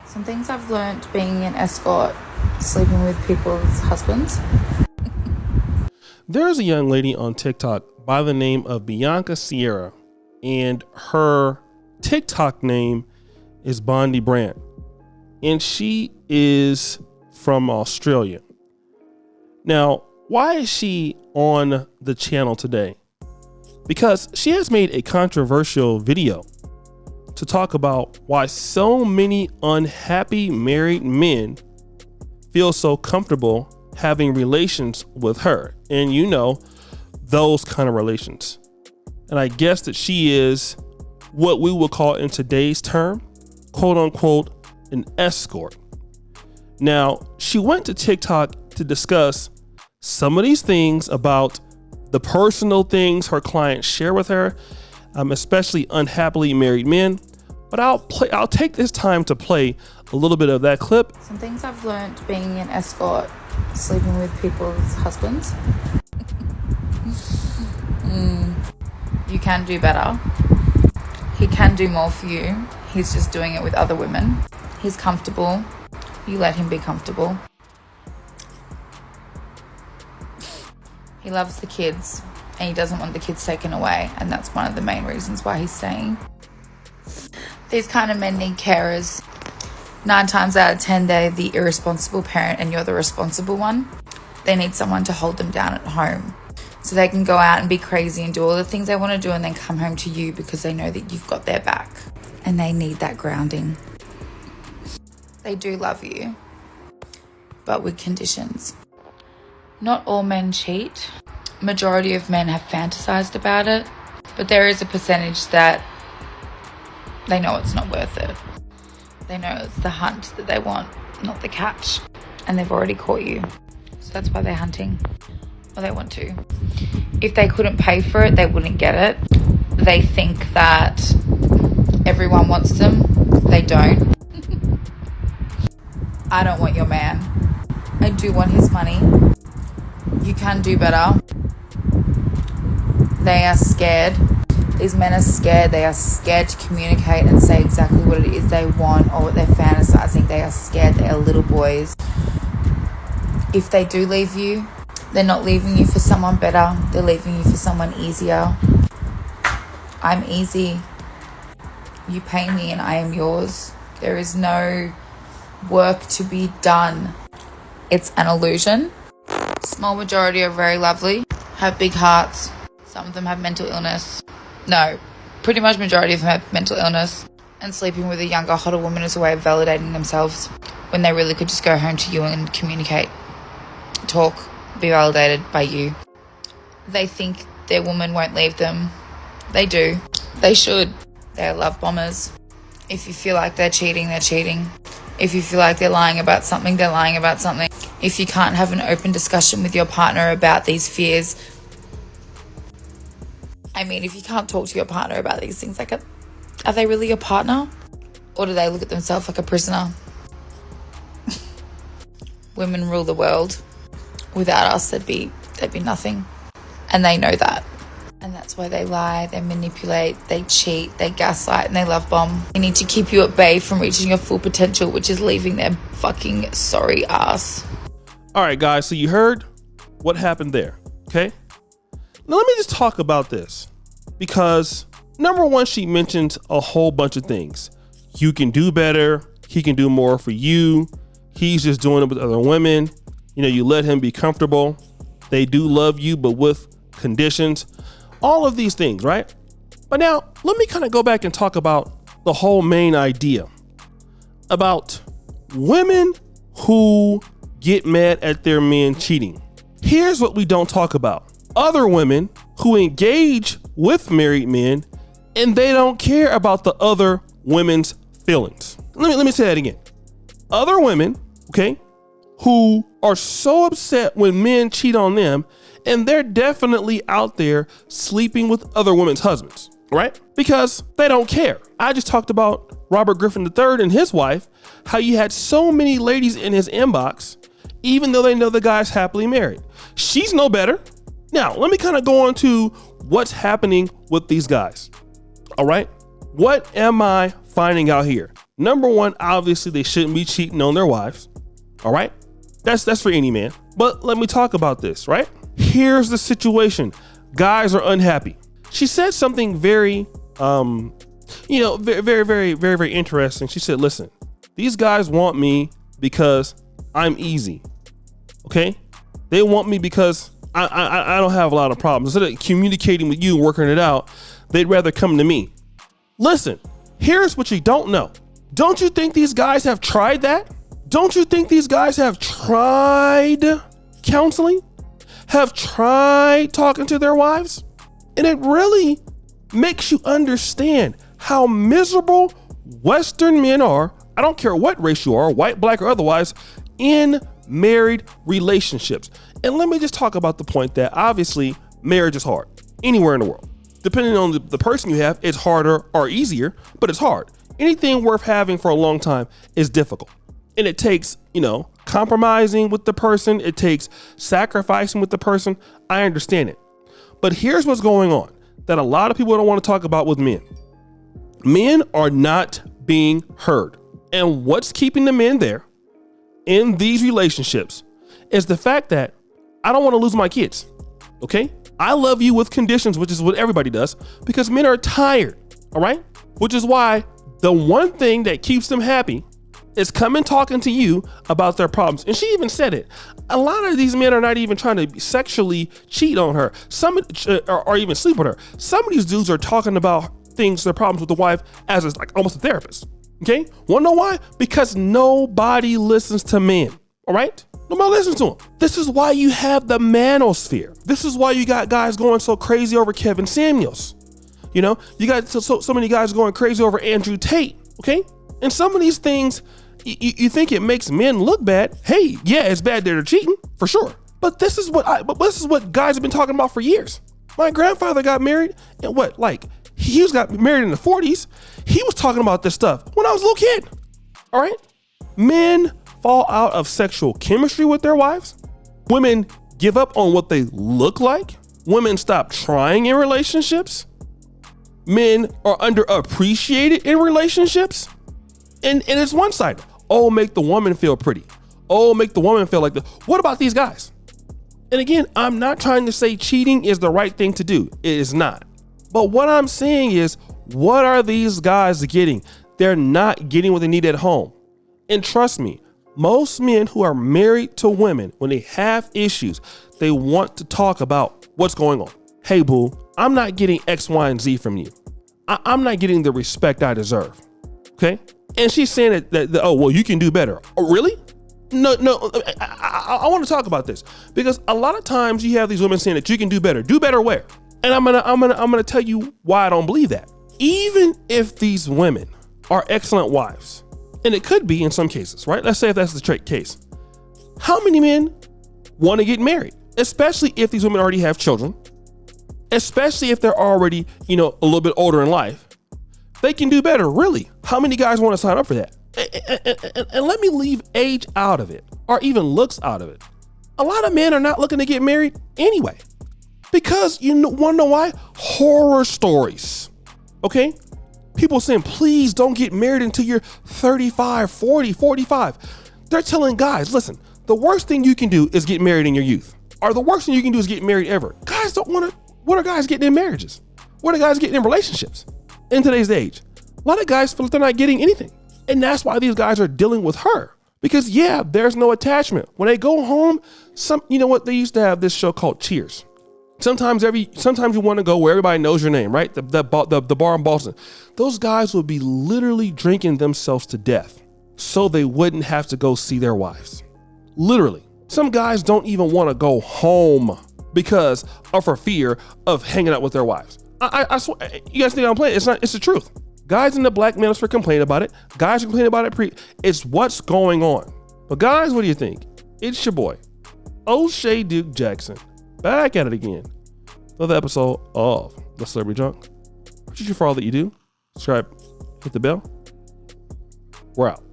Some things I've learned being an escort, sleeping with people's husbands. There's a young lady on TikTok by the name of Bianca Sierra, and her TikTok name is Bondi Brand, and she is from Australia. Now, why is she on the channel today? Because she has made a controversial video to talk about why so many unhappy married men feel so comfortable having relations with her. And you know, those kind of relations. And I guess that she is what we would call in today's term, quote unquote, an escort. Now, she went to TikTok to discuss some of these things about the personal things her clients share with her, especially unhappily married men. But I'll take this time to play a little bit of that clip. Some things I've learned being an escort, sleeping with people's husbands. You can do better. He can do more for you. He's just doing it with other women. He's comfortable. You let him be comfortable. He loves the kids and he doesn't want the kids taken away, and that's one of the main reasons why he's staying. These kind of men need carers. 9 times out of 10, they're the irresponsible parent and you're the responsible one. They need someone to hold them down at home so they can go out and be crazy and do all the things they want to do and then come home to you because they know that you've got their back, and they need that grounding. They do love you, but with conditions. Not all men cheat. Majority of men have fantasized about it, but there is a percentage that they know it's not worth it. They know it's the hunt that they want, not the catch. And they've already caught you. So that's why they're hunting. Or they want to. If they couldn't pay for it, they wouldn't get it. They think that everyone wants them. They don't. I don't want your man. I do want his money. You can do better. They are scared. These men are scared. They are scared to communicate and say exactly what it is they want or what they're fantasizing. They are scared. They are little boys. If they do leave you, they're not leaving you for someone better. They're leaving you for someone easier. I'm easy. You pay me and I am yours. There is no work to be done. It's an illusion. Small majority are very lovely, have big hearts. Some of them have mental illness. No, pretty much majority of them have mental illness, and sleeping with a younger, hotter woman is a way of validating themselves when they really could just go home to you and communicate, talk, be validated by you. They think their woman won't leave them. They do. They should. They're love bombers. If you feel like they're cheating, they're cheating. If you feel like they're lying about something, they're lying about something. If you can't have an open discussion with your partner about these fears, if you can't talk to your partner about these things, are they really your partner? Or do they look at themselves like a prisoner? Women rule the world. Without us, there'd be nothing. And they know that. And that's why they lie, they manipulate, they cheat, they gaslight, and they love bomb. They need to keep you at bay from reaching your full potential, which is leaving their fucking sorry ass. All right, guys, so you heard what happened there, okay? Now let me just talk about this, because number one, she mentions a whole bunch of things. You can do better. He can do more for you. He's just doing it with other women. You let him be comfortable. They do love you, but with conditions. All of these things, right? But now let me kind of go back and talk about the whole main idea about women who get mad at their men cheating. Here's what we don't talk about. Other women who engage with married men and they don't care about the other women's feelings. Let me say that again. Other women, okay, who are so upset when men cheat on them, and they're definitely out there sleeping with other women's husbands, right? Because they don't care. I just talked about Robert Griffin III and his wife, how you had so many ladies in his inbox, even though they know the guy's happily married. She's no better. Now, let me kind of go on to what's happening with these guys. All right. What am I finding out here? Number one, obviously they shouldn't be cheating on their wives. All right. That's for any man. But let me talk about this, right? Here's the situation. Guys are unhappy. She said something very, very interesting. She said, listen, these guys want me because I'm easy. Okay. They want me because I don't have a lot of problems. Instead of communicating with you and working it out, they'd rather come to me. Listen, here's what you don't know. Don't you think these guys have tried that? Don't you think these guys have tried counseling? Have tried talking to their wives? And it really makes you understand how miserable Western men are. I don't care what race you are, white, black, or otherwise, in married relationships. And let me just talk about the point that obviously marriage is hard anywhere in the world. Depending on the person you have, it's harder or easier, but it's hard. Anything worth having for a long time is difficult. And it takes, compromising with the person. It takes sacrificing with the person. I understand it. But here's what's going on that a lot of people don't want to talk about with men. Men are not being heard. And what's keeping the men there in these relationships is the fact that I don't want to lose my kids. Okay? I love you with conditions, which is what everybody does, because men are tired. All right? Which is why the one thing that keeps them happy is coming talking to you about their problems. And she even said it. A lot of these men are not even trying to sexually cheat on her. Some or even sleep with her. Some of these dudes are talking about things, their problems with the wife, as is like almost a therapist. Okay? Wanna know why? Because nobody listens to men. All right? Nobody listens to them. This is why you have the manosphere. This is why you got guys going so crazy over Kevin Samuels. You got so many guys going crazy over Andrew Tate. Okay? And some of these things, you think it makes men look bad. Hey, yeah, it's bad that they're cheating for sure. But this is what guys have been talking about for years. My grandfather got married and he got married in the 40s. He was talking about this stuff when I was a little kid. All right. Men fall out of sexual chemistry with their wives. Women give up on what they look like. Women stop trying in relationships. Men are underappreciated in relationships. And it's one-sided. Oh, make the woman feel pretty. Oh, make the woman feel like this. What about these guys? And again, I'm not trying to say cheating is the right thing to do. It is not. But what I'm saying is, what are these guys getting? They're not getting what they need at home. And trust me, most men who are married to women, when they have issues, they want to talk about what's going on. Hey, boo, I'm not getting X, Y, and Z from you. I'm not getting the respect I deserve. Okay? And she's saying that oh, well, you can do better. Oh, really? No. I want to talk about this because a lot of times you have these women saying that you can do better. Do better where? And I'm gonna tell you why I don't believe that. Even if these women are excellent wives, and it could be in some cases, right? Let's say if that's the case. How many men want to get married? Especially if these women already have children. Especially if they're already, a little bit older in life. They can do better, really. How many guys want to sign up for that? And let me leave age out of it, or even looks out of it. A lot of men are not looking to get married anyway. Because want to know why? Horror stories. Okay? People saying, please don't get married until you're 35, 40, 45. They're telling guys, listen, the worst thing you can do is get married in your youth. Or the worst thing you can do is get married ever. Guys don't want to. What are guys getting in marriages? What are guys getting in relationships in today's age? A lot of guys feel like they're not getting anything. And that's why these guys are dealing with her. Because there's no attachment. When they go home, they used to have this show called Cheers. Sometimes you want to go where everybody knows your name, right? The bar in Boston. Those guys would be literally drinking themselves to death so they wouldn't have to go see their wives. Literally. Some guys don't even want to go home because for fear of hanging out with their wives. I swear, you guys think I'm playing? It's the truth. Guys in the black manosphere complain about it. Guys complain about it. It's what's going on. But guys, what do you think? It's your boy, O'Shea Duke Jackson, back at it again. Another episode of The Celebrity Junk. Appreciate you for all that you do. Subscribe, hit the bell. We're out.